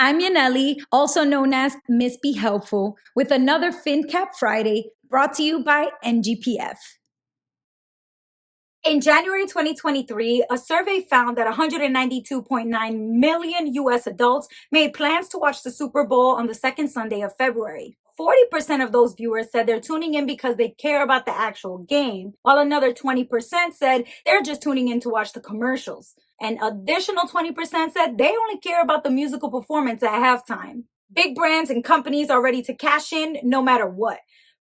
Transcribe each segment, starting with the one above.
I'm Yaneli, also known as Miss Be Helpful, with another FinCap Friday brought to you by NGPF. In January 2023, a survey found that 192.9 million US adults made plans to watch the Super Bowl on the second Sunday of February. 40% of those viewers said they're tuning in because they care about the actual game, while another 20% said they're just tuning in to watch the commercials. An additional 20% said they only care about the musical performance at halftime. Big brands and companies are ready to cash in no matter what.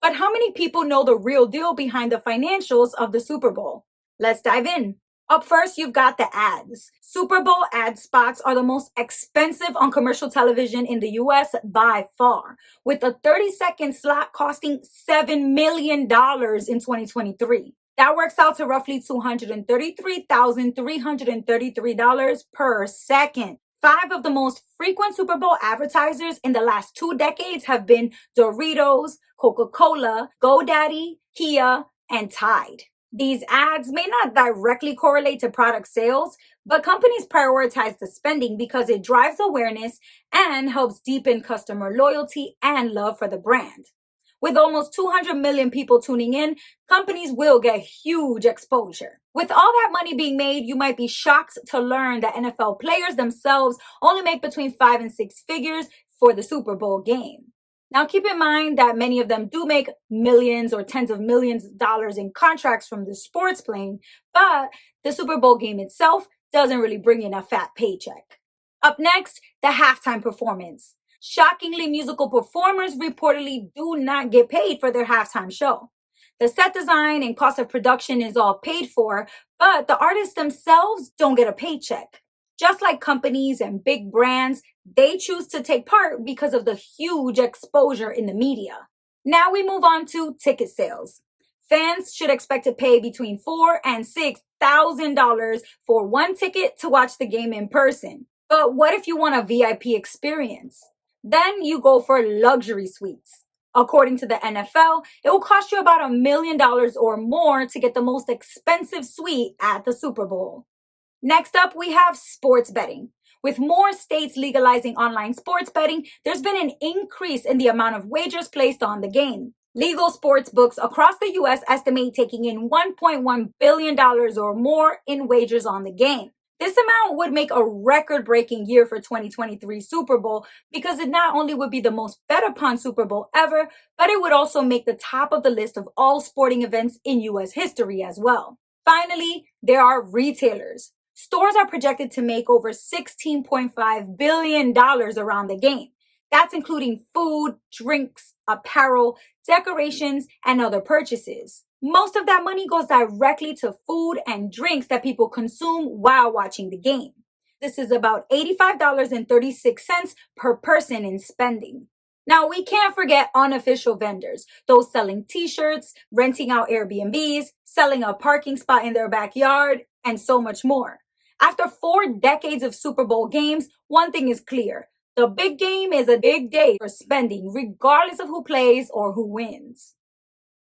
But how many people know the real deal behind the financials of the Super Bowl? Let's dive in. Up first, you've got the ads. Super Bowl ad spots are the most expensive on commercial television in the US by far, with a 30-second slot costing $7 million in 2023. That works out to roughly $233,333 per second. 5 of the most frequent Super Bowl advertisers in the last 2 decades have been Doritos, Coca-Cola, GoDaddy, Kia, and Tide. These ads may not directly correlate to product sales, but companies prioritize the spending because it drives awareness and helps deepen customer loyalty and love for the brand. With almost 200 million people tuning in, companies will get huge exposure. With all that money being made, you might be shocked to learn that NFL players themselves only make between 5 and 6 figures for the Super Bowl game. Now, keep in mind that many of them do make millions or tens of millions of dollars in contracts from the sports playing, but the Super Bowl game itself doesn't really bring in a fat paycheck. Up next, the halftime performance. Shockingly, musical performers reportedly do not get paid for their halftime show. The set design and cost of production is all paid for, but the artists themselves don't get a paycheck. Just like companies and big brands, they choose to take part because of the huge exposure in the media. Now we move on to ticket sales. Fans should expect to pay between $4,000 and $6,000 for one ticket to watch the game in person. But what if you want a VIP experience? Then you go for luxury suites. According to the NFL, it will cost you about $1 million or more to get the most expensive suite at the Super Bowl. Next up, we have sports betting. With more states legalizing online sports betting, there's been an increase in the amount of wagers placed on the game. Legal sports books across the U.S. estimate taking in $1.1 billion or more in wagers on the game. This amount would make a record-breaking year for 2023 Super Bowl because it not only would be the most bet upon Super Bowl ever, but it would also make the top of the list of all sporting events in U.S. history as well. Finally, there are retailers. Stores are projected to make over $16.5 billion around the game. That's including food, drinks, apparel, decorations, and other purchases. Most of that money goes directly to food and drinks that people consume while watching the game. This is about $85.36 per person in spending. Now, we can't forget unofficial vendors, those selling t-shirts, renting out Airbnbs, selling a parking spot in their backyard, and so much more. After 4 decades of Super Bowl games, one thing is clear. The big game is a big day for spending, regardless of who plays or who wins.